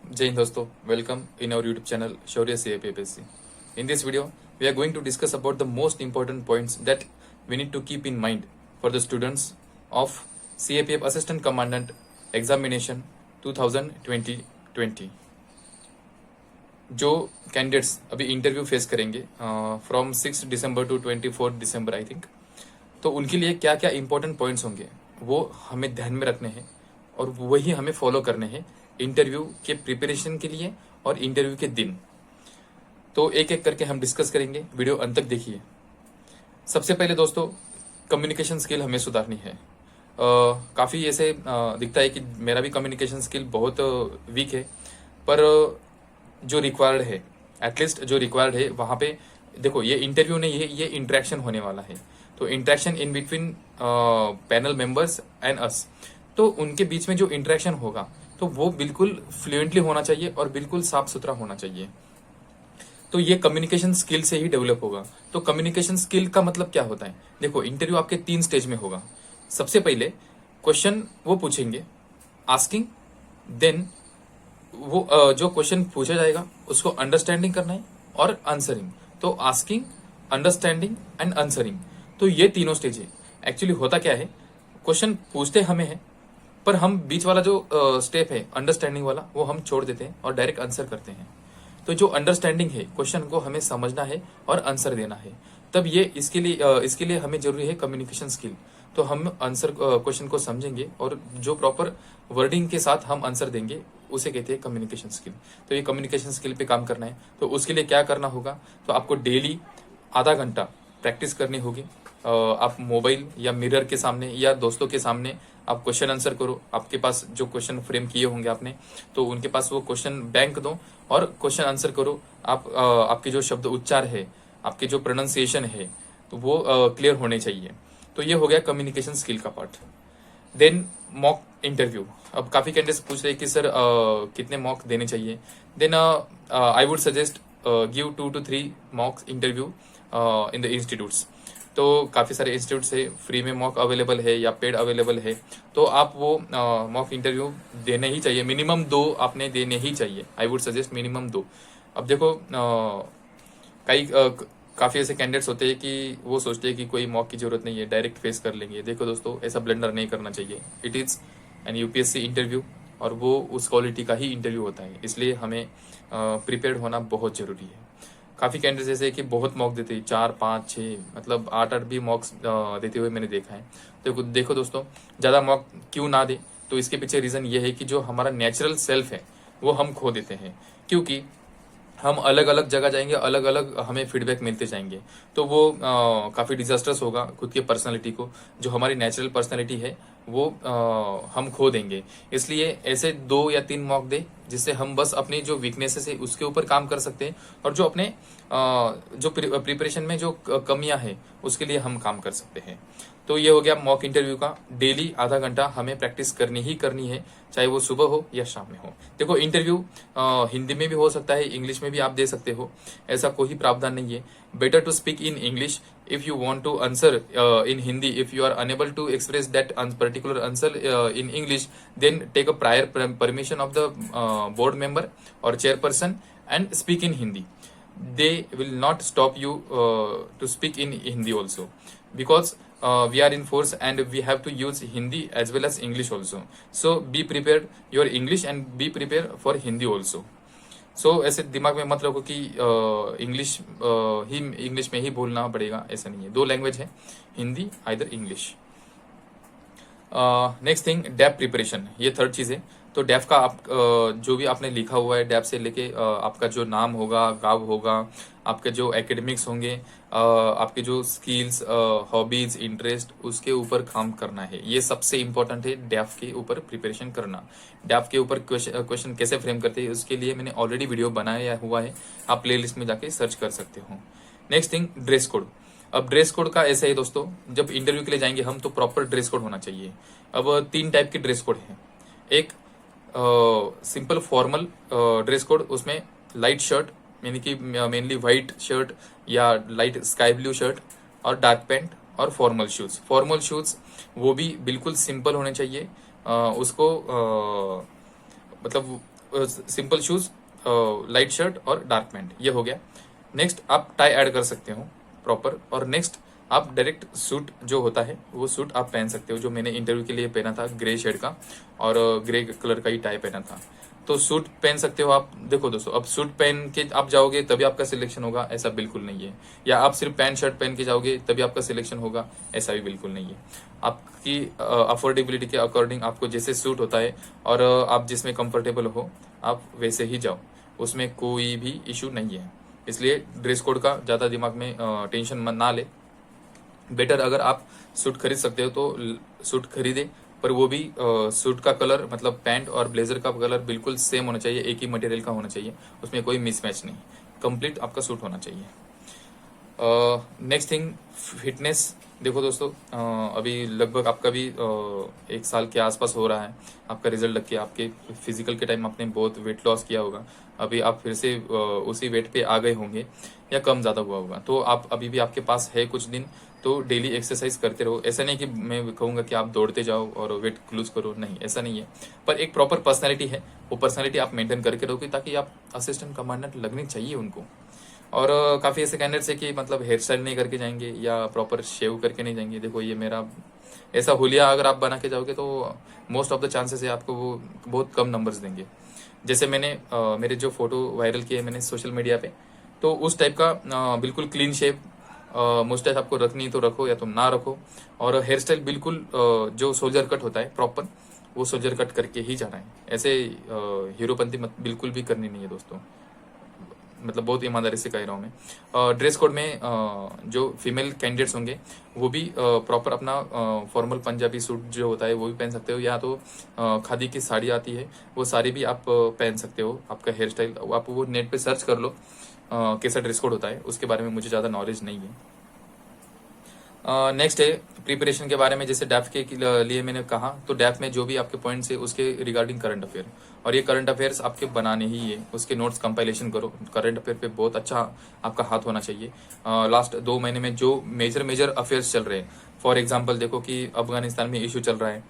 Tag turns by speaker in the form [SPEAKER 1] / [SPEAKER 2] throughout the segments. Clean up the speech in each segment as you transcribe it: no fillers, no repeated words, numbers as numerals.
[SPEAKER 1] Jai Hind दोस्तों, welcome in our YouTube channel Shaurya CAPPSC. In this video, we are going to discuss about the most important points that we need to keep in mind for the students of CAPF Assistant Commandant Examination 2020. जो candidates अभी interview face करेंगे from 6 December to 24 December I think, तो उनके लिए क्या क्या important points होंगे वो हमें ध्यान में रखने हैं और वही हमें फॉलो करने हैं इंटरव्यू के प्रिपरेशन के लिए और इंटरव्यू के दिन। तो एक एक करके हम डिस्कस करेंगे, वीडियो अंत तक देखिए। सबसे पहले दोस्तों, कम्युनिकेशन स्किल हमें सुधारनी है। काफ़ी ऐसे दिखता है कि मेरा भी कम्युनिकेशन स्किल बहुत वीक है, पर जो रिक्वायर्ड है, एटलीस्ट जो रिक्वायर्ड है वहाँ पे देखो, ये इंटरव्यू नहीं है, ये इंटरेक्शन होने वाला है। तो interaction in between panel members and us, तो उनके बीच में जो इंटरेक्शन होगा तो वो बिल्कुल फ्लुएंटली होना चाहिए और बिल्कुल साफ सुथरा होना चाहिए। तो ये कम्युनिकेशन स्किल से ही डेवलप होगा। तो कम्युनिकेशन स्किल का मतलब क्या होता है? देखो, इंटरव्यू आपके 3 स्टेज में होगा। सबसे पहले क्वेश्चन वो पूछेंगे, आस्किंग, देन वो जो क्वेश्चन पूछा जाएगा उसको अंडरस्टैंडिंग करना है और आंसरिंग। तो आस्किंग, अंडरस्टैंडिंग एंड आंसरिंग, तो ये तीनों स्टेज है। एक्चुअली होता क्या है, क्वेश्चन पूछते हमें है, पर हम बीच वाला जो स्टेप है अंडरस्टैंडिंग वाला, वो हम छोड़ देते हैं और डायरेक्ट आंसर करते हैं। तो जो अंडरस्टैंडिंग है, क्वेश्चन को हमें समझना है और आंसर देना है, तब ये इसके लिए हमें जरूरी है कम्युनिकेशन स्किल। तो हम आंसर क्वेश्चन को समझेंगे और जो प्रॉपर वर्डिंग के साथ हम आंसर देंगे उसे कहते हैं कम्युनिकेशन स्किल। तो ये कम्युनिकेशन स्किल पे काम करना है। तो उसके लिए क्या करना होगा, तो आपको डेली आधा घंटा प्रैक्टिस करनी होगी। आप मोबाइल या मिरर के सामने या दोस्तों के सामने आप क्वेश्चन आंसर करो। आपके पास जो क्वेश्चन फ्रेम किए होंगे आपने, तो उनके पास वो क्वेश्चन बैंक दो और क्वेश्चन आंसर करो। आपके जो शब्द उच्चार है, आपके जो प्रोनाउंसिएशन है, तो वो क्लियर होने चाहिए। तो ये हो गया कम्युनिकेशन स्किल का पार्ट। Then mock interview. अब काफी कैंडिडेट्स पूछ रहे हैं कि सर कितने मॉक देने चाहिए। Then I would suggest give 2 to 3 mock interview in the institutes. तो काफ़ी सारे इंस्टीट्यूट से फ्री में मॉक अवेलेबल है या पेड अवेलेबल है, तो आप वो मॉक इंटरव्यू देने ही चाहिए। मिनिमम 2 आपने देने ही चाहिए। आई वुड सजेस्ट मिनिमम 2। अब देखो, काफ़ी ऐसे कैंडिडेट्स होते हैं कि वो सोचते हैं कि कोई मॉक की जरूरत नहीं है, डायरेक्ट फेस कर लेंगे। देखो दोस्तों, ऐसा ब्लंडर नहीं करना चाहिए। It is an UPSC interview और वो उस क्वालिटी का ही इंटरव्यू होता है, इसलिए हमें प्रिपेयर्ड होना बहुत ज़रूरी है। काफ़ी कैंडिडेट्स ऐसे कि बहुत मॉक देते हैं, 4, 5, 6, मतलब 8 भी मॉक्स देते हुए मैंने देखा है। तो देखो दोस्तों, ज़्यादा मॉक क्यों ना दे, तो इसके पीछे रीज़न ये है कि जो हमारा नेचुरल सेल्फ है वो हम खो देते हैं, क्योंकि हम अलग अलग जगह जाएंगे, अलग अलग हमें फीडबैक मिलते जाएंगे। तो वो काफ़ी डिजास्टर्स होगा खुद की पर्सनालिटी को। जो हमारी नेचुरल पर्सनालिटी है वो हम खो देंगे। इसलिए ऐसे 2 या 3 मॉक दे, जिससे हम बस अपनी जो वीकनेसेस है उसके ऊपर काम कर सकते हैं और जो अपने जो प्रिपरेशन में जो कमियां है उसके लिए हम काम कर सकते हैं। तो ये हो गया मॉक इंटरव्यू का। डेली आधा घंटा हमें प्रैक्टिस करनी ही करनी है, चाहे वो सुबह हो या शाम में हो। देखो, इंटरव्यू हिंदी में भी हो सकता है, इंग्लिश में भी आप दे सकते हो, ऐसा कोई प्रावधान नहीं है। Better to speak in English if you want to answer in Hindi. If you are unable to express that particular answer in English, then take a prior permission of the board member or chairperson and speak in Hindi. They will not stop you to speak in Hindi also, because we are in force and we have to use Hindi as well as English also. So be prepared your English and be prepared for Hindi also. ऐसे दिमाग में मत रखो कि English में ही बोलना पड़ेगा, ऐसा नहीं है। 2 लैंग्वेज है, Hindi either English. Next thing, DAF preparation, ये 3rd चीज है। तो डैप का आप जो भी आपने लिखा हुआ है, डैप से लेके आपका जो नाम होगा, गाँव होगा, आपके जो एकेडमिक्स होंगे, आपके जो स्किल्स, हॉबीज, इंटरेस्ट, उसके ऊपर काम करना है। ये सबसे इंपॉर्टेंट है, डैप के ऊपर प्रिपरेशन करना। डैप के ऊपर क्वेश्चन कैसे फ्रेम करते हैं उसके लिए मैंने ऑलरेडी वीडियो बनाया हुआ है, आप प्लेलिस्ट में जाके सर्च कर सकते हो। Next thing, dress code. अब ड्रेस कोड का ऐसा है दोस्तों, जब इंटरव्यू के लिए जाएंगे हम तो प्रॉपर ड्रेस कोड होना चाहिए। अब 3 टाइप के ड्रेस कोड हैं। एक सिंपल फॉर्मल ड्रेस कोड, उसमें लाइट शर्ट, यानी कि मेनली व्हाइट शर्ट या लाइट स्काई ब्लू शर्ट, और डार्क पैंट और फॉर्मल शूज। फॉर्मल शूज वो भी बिल्कुल सिंपल होने चाहिए। उसको मतलब सिंपल शूज, लाइट शर्ट और डार्क पैंट, ये हो गया। नेक्स्ट आप टाई ऐड कर सकते हो प्रॉपर, और नेक्स्ट आप डायरेक्ट सूट जो होता है वो सूट आप पहन सकते हो, जो मैंने इंटरव्यू के लिए पहना था, ग्रे शेड का और ग्रे कलर का ही टाई पहना था। तो सूट पहन सकते हो आप। देखो दोस्तों, अब सूट पहन के आप जाओगे तभी आपका सिलेक्शन होगा, ऐसा बिल्कुल नहीं है। या आप सिर्फ पैंट शर्ट पहन के जाओगे तभी आपका सिलेक्शन होगा, ऐसा भी बिल्कुल नहीं है। आपकी अफोर्डेबिलिटी के अकॉर्डिंग आपको जैसे सूट होता है और आप जिसमें कंफर्टेबल हो आप वैसे ही जाओ, उसमें कोई भी इशू नहीं है। इसलिए ड्रेस कोड का ज़्यादा दिमाग में टेंशन ना ले। बेटर अगर आप सूट खरीद सकते हो तो सूट खरीदे, पर वो भी सूट का कलर मतलब पैंट और ब्लेजर का कलर बिल्कुल सेम होना चाहिए, एक ही मटेरियल का होना चाहिए, उसमें कोई मिसमैच नहीं, कंप्लीट आपका सूट होना चाहिए। Next thing, fitness. देखो दोस्तों, अभी लगभग आपका भी 1 साल के आसपास हो रहा है आपका रिजल्ट लग के। आपके फिजिकल के टाइम आपने बहुत वेट लॉस किया होगा, अभी आप फिर से उसी वेट पे आ गए होंगे या कम ज़्यादा हुआ होगा, तो आप अभी भी आपके पास है कुछ दिन, तो डेली एक्सरसाइज करते रहो। ऐसा नहीं कि मैं कहूँगा कि आप दौड़ते जाओ और वेट लूज करो, नहीं ऐसा नहीं है। पर एक प्रॉपर पर्सनैलिटी है, वो पर्सनैलिटी आप मेंटेन करके रहोगे, ताकि आप असिस्टेंट कमांडेंट लगनी चाहिए उनको। और काफ़ी ऐसे कैंडिडेट्स है कि मतलब हेयर स्टाइल नहीं करके जाएंगे या प्रॉपर शेव करके नहीं जाएंगे। देखो ये मेरा ऐसा हुलिया अगर आप बना के जाओगे तो मोस्ट ऑफ द चांसेस है आपको वो बहुत कम नंबर्स देंगे। जैसे मैंने मेरे जो फोटो वायरल किए मैंने सोशल मीडिया पे, तो उस टाइप का बिल्कुल क्लीन शेव मुस्टैच आपको रखनी तो रखो या तुम ना रखो, और हेयर स्टाइल बिल्कुल जो सोल्जर कट होता है प्रॉपर, वो सोल्जर कट करके ही जाना है। ऐसे हीरोपंती मत बिल्कुल भी करनी नहीं है दोस्तों, मतलब बहुत ईमानदारी से कह रहा हूँ मैं। ड्रेस कोड में जो फीमेल कैंडिडेट्स होंगे वो भी प्रॉपर अपना फॉर्मल पंजाबी सूट जो होता है वो भी पहन सकते हो, या तो खादी की साड़ी आती है वो साड़ी भी आप पहन सकते हो। आपका हेयर स्टाइल आप वो नेट पे सर्च कर लो कैसा ड्रेस कोड होता है, उसके बारे में मुझे ज़्यादा नॉलेज नहीं है। नेक्स्ट है प्रिपरेशन के बारे में। जैसे डैफ के लिए मैंने कहा, तो डैफ में जो भी आपके पॉइंट्स है उसके रिगार्डिंग करंट अफेयर, और ये करंट अफेयर्स आपके बनाने ही है, उसके नोट्स कंपाइलेशन करो। करंट अफेयर पे बहुत अच्छा आपका हाथ होना चाहिए। लास्ट 2 महीने में जो मेजर अफेयर्स चल रहे हैं, फॉर एग्जाम्पल देखो कि अफगानिस्तान में इशू चल रहा है।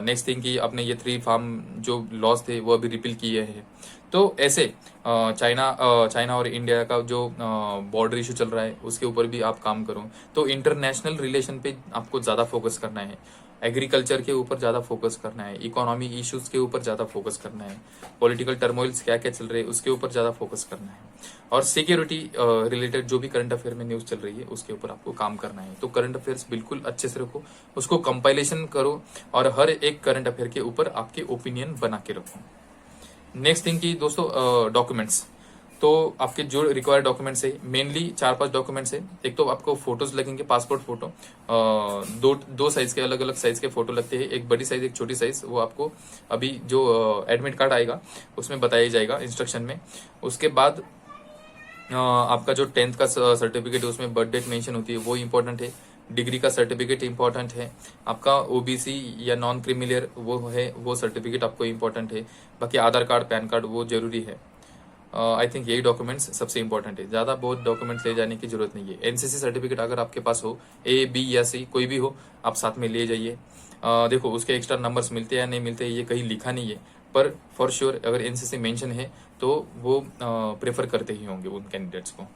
[SPEAKER 1] नेक्स्ट थिंग कि अपने ये 3 फार्म जो लॉस थे वो अभी रिपील किए हैं। तो ऐसे चाइना और इंडिया का जो बॉर्डर इशू चल रहा है उसके ऊपर भी आप काम करो। तो इंटरनेशनल रिलेशन पे आपको ज़्यादा फोकस करना है, एग्रीकल्चर के ऊपर ज़्यादा फोकस करना है, इकोनॉमी इश्यूज के ऊपर ज़्यादा फोकस करना है, पॉलिटिकल टर्मोइल्स क्या क्या चल रहे हैं उसके ऊपर ज़्यादा फोकस करना है, और सिक्योरिटी रिलेटेड जो भी करंट अफेयर में न्यूज़ चल रही है उसके ऊपर आपको काम करना है। तो करंट अफेयर्स बिल्कुल अच्छे से रखो, उसको कंपाइलेशन करो, और हर एक करंट अफेयर के ऊपर आपके ओपिनियन बना के रखो। नेक्स्ट थिंग की दोस्तों, डॉक्यूमेंट्स। तो आपके जो रिक्वायर्ड डॉक्यूमेंट्स है मेनली 4-5 डॉक्यूमेंट्स है। एक तो आपको फोटोज लगेंगे, पासपोर्ट फोटो, दो साइज के, अलग अलग साइज के फोटो लगते हैं, एक बड़ी साइज एक छोटी साइज। वो आपको अभी जो एडमिट कार्ड आएगा उसमें बताया जाएगा इंस्ट्रक्शन में। उसके बाद आपका जो 10th का सर्टिफिकेट है उसमें बर्थ डेट मेंशन होती है, वो इंपॉर्टेंट है। डिग्री का सर्टिफिकेट इंपॉर्टेंट है। आपका ओबीसी या नॉन क्रिमिलियर वो है, वो सर्टिफिकेट आपको इंपॉर्टेंट है। बाकी आधार कार्ड पैन कार्ड वो जरूरी है। आई थिंक यही डॉक्यूमेंट्स सबसे इंपॉर्टेंट है, ज़्यादा बहुत डॉक्यूमेंट्स ले जाने की जरूरत नहीं है। एनसीसी सर्टिफिकेट अगर आपके पास हो, ए बी या सी कोई भी हो, आप साथ में ले जाइए। देखो उसके एक्स्ट्रा नंबर्स मिलते हैं या नहीं मिलते ये कहीं लिखा नहीं है, पर फॉर श्योर अगर एनसीसी मेंशन है तो वो प्रेफर करते ही होंगे उन कैंडिडेट्स को।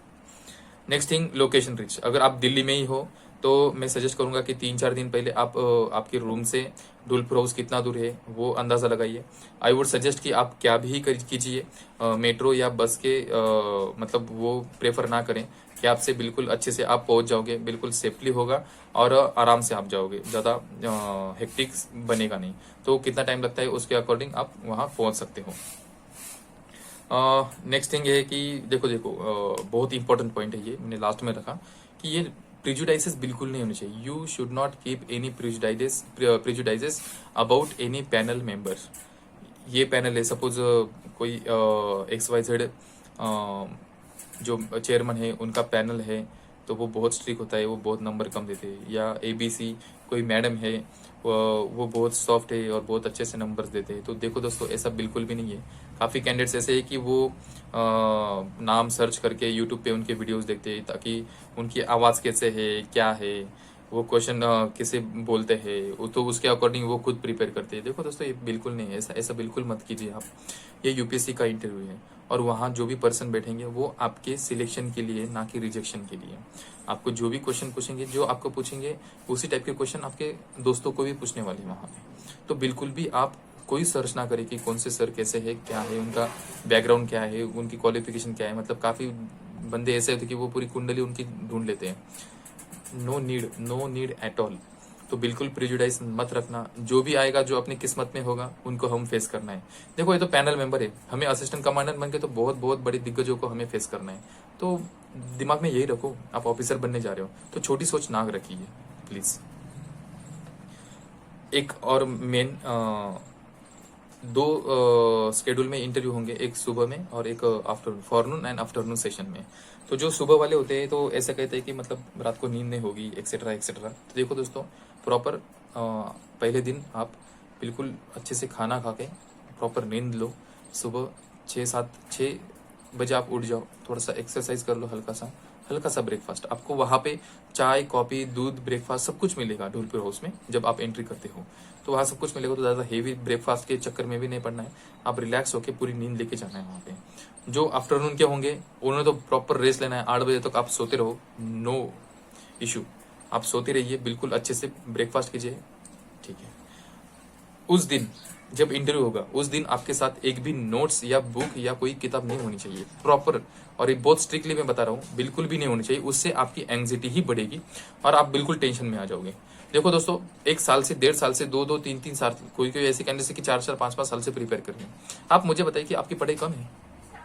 [SPEAKER 1] Next thing, location rich. अगर आप दिल्ली में ही हो तो मैं सजेस्ट करूंगा कि 3-4 दिन पहले आप आपके रूम से धूलपुर हाउस कितना दूर है वो अंदाज़ा लगाइए। आई वुड सजेस्ट कि आप क्या भी कीजिए, मेट्रो या बस के मतलब वो प्रेफर ना करें। कि आपसे बिल्कुल अच्छे से आप पहुंच जाओगे, बिल्कुल सेफली होगा और आराम से आप जाओगे, ज़्यादा हेक्टिक बनेगा नहीं। तो कितना टाइम लगता है उसके अकॉर्डिंग आप वहाँ पहुँच सकते हो। नेक्स्ट थिंग ये है कि देखो बहुत इंपॉर्टेंट पॉइंट है ये, मैंने लास्ट में रखा कि ये प्रिजुडाइसेस बिल्कुल नहीं होने चाहिए। You should not keep any prejudices about any panel member. ये पैनल है, सपोज कोई XYZ जो चेयरमैन है उनका पैनल है तो वो बहुत स्ट्रिक्ट होता है, वो बहुत नंबर कम देते हैं। या ABC कोई मैडम है वो बहुत सॉफ्ट है और बहुत अच्छे से नंबर्स देते हैं। तो देखो दोस्तों ऐसा बिल्कुल भी नहीं है। काफ़ी कैंडिडेट्स ऐसे है कि वो नाम सर्च करके यूट्यूब पे उनके वीडियोस देखते हैं ताकि उनकी आवाज़ कैसे है क्या है, वो क्वेश्चन किसे बोलते हैं वो तो उसके अकॉर्डिंग वो खुद प्रिपेयर करते हैं। देखो दोस्तों, ये बिल्कुल नहीं है, ऐसा ऐसा बिल्कुल मत कीजिए आप। ये यूपीएससी का इंटरव्यू है और वहाँ जो भी पर्सन बैठेंगे वो आपके सिलेक्शन के लिए, ना कि रिजेक्शन के लिए। आपको जो भी क्वेश्चन पूछेंगे, जो आपको पूछेंगे उसी टाइप के क्वेश्चन आपके दोस्तों को भी पूछने वाले हैं वहाँ पे। तो बिल्कुल भी आप कोई सर्च ना करें कि कौन से सर कैसे है, क्या है उनका बैकग्राउंड, क्या है उनकी क्वालिफिकेशन, क्या है। मतलब काफ़ी बंदे ऐसे होते कि वो पूरी कुंडली उनकी ढूंढ लेते हैं। No need at all. तो बिल्कुल प्रिजुडाइज मत रखना। जो भी आएगा, जो अपनी किस्मत में होगा, उनको हम फेस करना है। देखो, ये तो पैनल मेंबर है, हमें असिस्टेंट कमांडेंट बन के तो बहुत बहुत बड़ी दिग्गजों को हमें फेस करना है। तो दिमाग में यही रखो, आप ऑफिसर बनने जा रहे हो तो छोटी सोच ना रखिए प्लीज। एक और मेन दो स्केड्यूल में इंटरव्यू होंगे, एक सुबह में और एक आफ्टरनून, फॉरनून एंड आफ्टरनून सेशन में। तो जो सुबह वाले होते हैं तो ऐसा कहते हैं कि मतलब रात को नींद नहीं होगी, एक्सेट्रा एक्सेट्रा। तो देखो दोस्तों, प्रॉपर पहले दिन आप बिल्कुल अच्छे से खाना खा के प्रॉपर नींद लो। सुबह 6 बजे आप उठ जाओ, थोड़ा सा एक्सरसाइज कर लो, हल्का सा ब्रेकफास्ट। आपको वहाँ पे चाय, कॉफी, दूध, ब्रेकफास्ट सब कुछ मिलेगा ढोलपुर हाउस में जब आप एंट्री करते हो। तो वहाँ सब कुछ मिलेगा, तो ज़्यादा हेवी ब्रेकफास्ट के चक्कर में भी नहीं पड़ना है। आप रिलैक्स होकर पूरी नींद लेके जाना है वहाँ पे। जो आफ्टरनून के होंगे उन्होंने तो प्रॉपर रेस्ट लेना है। 8 बजे तक आप सोते रहो, नो इशू, आप सोते रहिए, बिल्कुल अच्छे से ब्रेकफास्ट कीजिए, ठीक है। उस दिन जब इंटरव्यू होगा उस दिन आपके साथ एक भी नोट्स या बुक या कोई किताब नहीं होनी चाहिए, प्रॉपर। और ये बहुत स्ट्रिक्टली मैं बता रहा हूँ, बिल्कुल भी नहीं होनी चाहिए। उससे आपकी एंग्जाइटी ही बढ़ेगी और आप बिल्कुल टेंशन में आ जाओगे। देखो दोस्तों, 1 साल से, 1.5 साल से, 2-2, 3-3 साल, कोई कोई ऐसे कैंडिडेट की 4-4, 5-5 साल से प्रिपेयर कर रहे हैं। आप मुझे बताइए कि आपकी पढ़ाई कम है?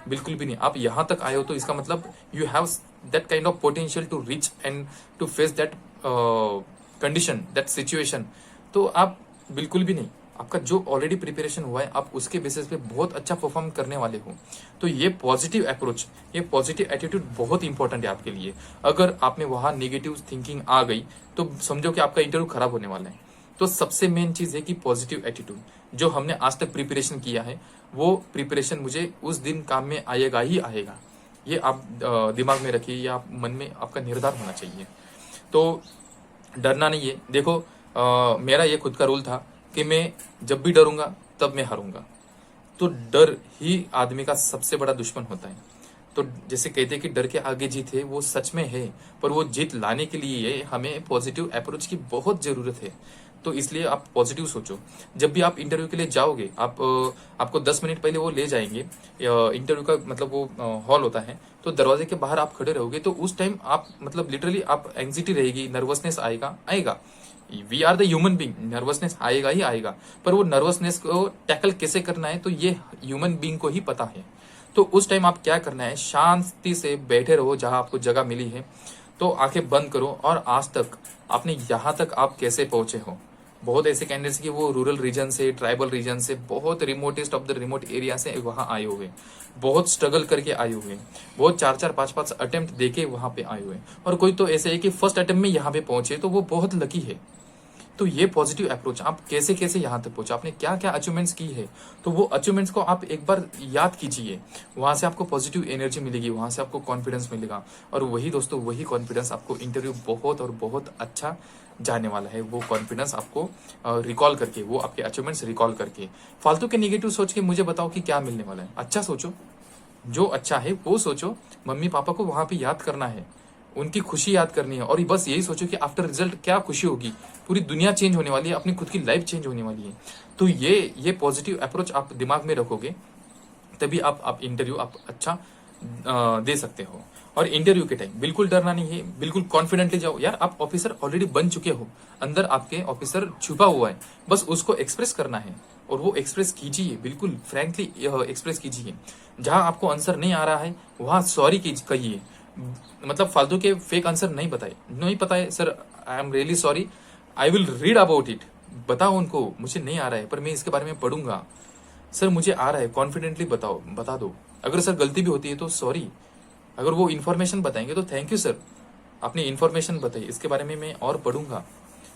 [SPEAKER 1] बिल्कुल भी नहीं। आप यहाँ तक आए हो तो इसका मतलब you have that kind of potential to reach and to face that condition, that situation. तो आप बिल्कुल भी नहीं, आपका जो ऑलरेडी प्रिपरेशन हुआ है आप उसके बेसिस पे बहुत अच्छा परफॉर्म करने वाले हो। तो ये पॉजिटिव अप्रोच, ये पॉजिटिव एटीट्यूड बहुत इंपॉर्टेंट है आपके लिए। अगर आप में वहां नेगेटिव थिंकिंग आ गई तो समझो कि आपका इंटरव्यू खराब होने वाला है। तो सबसे मेन चीज है कि पॉजिटिव एटीट्यूड। जो हमने आज तक प्रिपरेशन किया है वो प्रिपरेशन मुझे उस दिन काम में आएगा ही आएगा। ये आप दिमाग में रखिए, या आप मन में आपका निर्धार होना चाहिए। तो डरना नहीं है। देखो, मेरा ये खुद का रूल था कि मैं जब भी डरूंगा तब मैं हारूंगा। तो डर ही आदमी का सबसे बड़ा दुश्मन होता है। तो जैसे कहते हैं कि डर के आगे जीत है, वो सच में है। पर वो जीत लाने के लिए हमें पॉजिटिव अप्रोच की बहुत जरूरत है। तो इसलिए आप पॉजिटिव सोचो। जब भी आप इंटरव्यू के लिए जाओगे, आपको 10 मिनट पहले वो ले जाएंगे, इंटरव्यू का मतलब वो हॉल होता है, तो दरवाजे के बाहर आप खड़े रहोगे। तो उस टाइम आप मतलब लिटरली आप एंग्जाइटी रहेगी, नर्वसनेस आएगा। We are the human being, nervousness आएगा ही आएगा। पर वो नर्वसनेस को टैकल कैसे करना है तो ये ह्यूमन बींग को ही पता है। तो उस टाइम आप क्या करना है, शांति से बैठे रहो जहां आपको जगह मिली है। तो आंखें बंद करो और आज तक आपने यहाँ तक आप कैसे पहुंचे हो। बहुत ऐसे कैंडिडेट्स कि वो रूरल रीजन से, ट्राइबल रीजन से, बहुत remotest of the remote area से वहां आए हुए, बहुत स्ट्रगल करके आए हुए, बहुत 4-4, 5-5 अटेम्प्ट देके वहां पे आए हुए। और कोई तो ऐसे है कि फर्स्ट अटेम्प्ट में यहाँ पे पहुंचे, तो वो बहुत लकी है। तो ये पॉजिटिव अप्रोच, आप कैसे कैसे यहाँ तक पहुंचे, आपने क्या क्या अचीवमेंट्स की है, तो वो अचीवमेंट्स को आप एक बार याद कीजिए। वहां से आपको पॉजिटिव एनर्जी मिलेगी, वहां से आपको कॉन्फिडेंस मिलेगा। और वही दोस्तों, वही कॉन्फिडेंस आपको इंटरव्यू बहुत और बहुत अच्छा जाने वाला है। वो कॉन्फिडेंस आपको रिकॉल करके, वो आपके अचीवमेंट्स रिकॉल करके, फालतू के नेगेटिव सोच के मुझे बताओ कि क्या मिलने वाला है। अच्छा सोचो, जो अच्छा है वो सोचो। मम्मी पापा को वहां पे याद करना है, उनकी खुशी याद करनी है। और बस यही सोचो कि आफ्टर रिजल्ट क्या खुशी होगी, पूरी दुनिया चेंज होने वाली है, अपनी खुद की लाइफ चेंज होने वाली है। तो ये पॉजिटिव अप्रोच आप दिमाग में रखोगे, तभी आप इंटरव्यू आप अच्छा दे सकते हो। और इंटरव्यू के टाइम बिल्कुल डरना नहीं है, बिल्कुल कॉन्फिडेंटली जाओ। यार, आप ऑफिसर ऑलरेडी बन चुके हो, अंदर आपके ऑफिसर छुपा हुआ है, बस उसको एक्सप्रेस करना है। और वो एक्सप्रेस कीजिए, बिल्कुल फ्रैंकली एक्सप्रेस कीजिए। जहां आपको आंसर नहीं आ रहा है वहां सॉरी कहिए। मतलब फालतू के फेक आंसर नहीं बताए, नहीं पता है sir, I am really sorry, I will read about it. बताओ उनको मुझे नहीं आ रहा है पर मैं इसके बारे में पढ़ूंगा। सर मुझे आ रहा है, कॉन्फिडेंटली बताओ, बता दो। अगर सर गलती भी होती है तो सॉरी। अगर वो इन्फॉर्मेशन बताएंगे तो थैंक यू सर, आपने इन्फॉर्मेशन बताई, इसके बारे में मैं और पढ़ूंगा।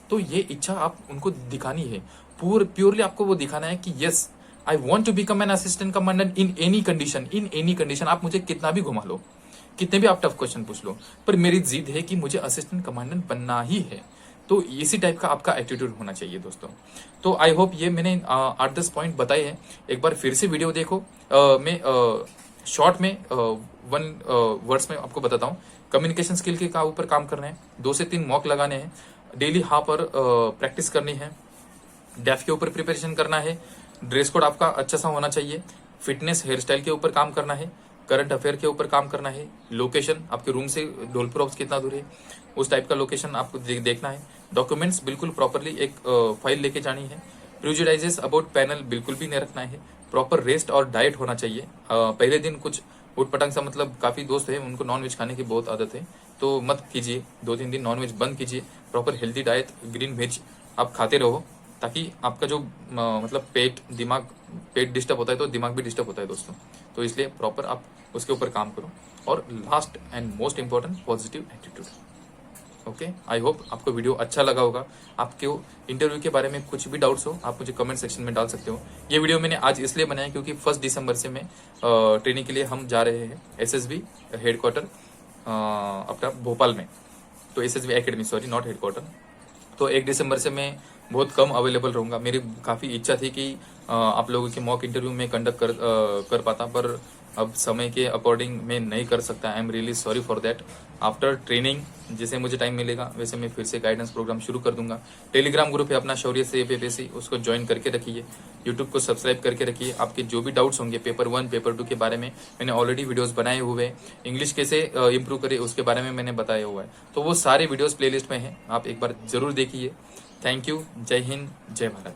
[SPEAKER 1] तो ये इच्छा आप उनको दिखानी है, प्योरली आपको वो दिखाना है कि yes, I want to become an assistant commandant in any condition, in any condition. आप मुझे कितना भी घुमा लो, कितने भी आप टफ क्वेश्चन पूछ लो, पर मेरी जिद है कि मुझे असिस्टेंट कमांडेंट बनना ही है। तो इसी टाइप का आपका एटीट्यूड होना चाहिए दोस्तों। तो आई होप ये मैंने 8-10 पॉइंट बताए हैं। एक बार फिर से वीडियो देखो। मैं शॉर्ट में 1 वर्ड्स में आपको बताता हूँ। कम्युनिकेशन स्किल के ऊपर काम करना है, 2 से 3 मॉक लगाने हैं, डेली यहाँ पर प्रैक्टिस करनी है, डेफ के ऊपर प्रिपरेशन करना है, ड्रेस कोड आपका अच्छा सा होना चाहिए, फिटनेस हेयर स्टाइल के ऊपर काम करना है, करंट अफेयर के ऊपर काम करना है, लोकेशन आपके रूम से ढोलपुर ऑफिस कितना दूर है उस टाइप का लोकेशन आपको देखना है, डॉक्यूमेंट्स बिल्कुल प्रॉपरली एक फाइल लेके जानी है, प्रिजुडाइजेस अबाउट पैनल बिल्कुल भी नहीं रखना है, प्रॉपर रेस्ट और डाइट होना चाहिए। पहले दिन कुछ उठ पटांग सा, मतलब काफी दोस्त है उनको नॉनवेज खाने की बहुत आदत है, तो मत कीजिए, 2-3 दिन नॉनवेज बंद कीजिए, proper healthy diet green veg आप खाते रहो, ताकि आपका जो मतलब पेट डिस्टर्ब होता है तो दिमाग भी डिस्टर्ब होता है दोस्तों। तो इसलिए प्रॉपर आप उसके ऊपर काम करो। और last and most important, positive attitude. Okay, I hope आपको वीडियो अच्छा लगा होगा। आपके इंटरव्यू के बारे में कुछ भी डाउट्स हो आप मुझे कमेंट सेक्शन में डाल सकते हो। ये वीडियो मैंने आज इसलिए बनाया क्योंकि 1 दिसंबर से मैं ट्रेनिंग के लिए हम जा रहे हैं SSB हेडक्वार्टर अपना भोपाल में। तो SSB academy, sorry not headquarter. तो 1 दिसंबर से मैं बहुत कम अवेलेबल रहूंगा। मेरी काफ़ी इच्छा थी कि आप लोगों के मॉक इंटरव्यू में कंडक्ट कर पाता, पर अब समय के अकॉर्डिंग मैं नहीं कर सकता। I am really sorry for that. After training जैसे मुझे टाइम मिलेगा वैसे मैं फिर से गाइडेंस प्रोग्राम शुरू कर दूंगा। टेलीग्राम ग्रुप है अपना शौर्य से APPSC, उसको ज्वाइन करके रखिए। यूट्यूब को सब्सक्राइब करके रखिए। आपके जो भी डाउट्स होंगे पेपर 1 पेपर 2 के बारे में मैंने ऑलरेडी वीडियोस बनाए हुए हैं। इंग्लिश कैसे इंप्रूव करे उसके बारे में मैंने बताया हुआ है, तो वो सारे वीडियोस प्लेलिस्ट में हैं, आप एक बार जरूर देखिए। Thank you. जय हिंद, जय भारत।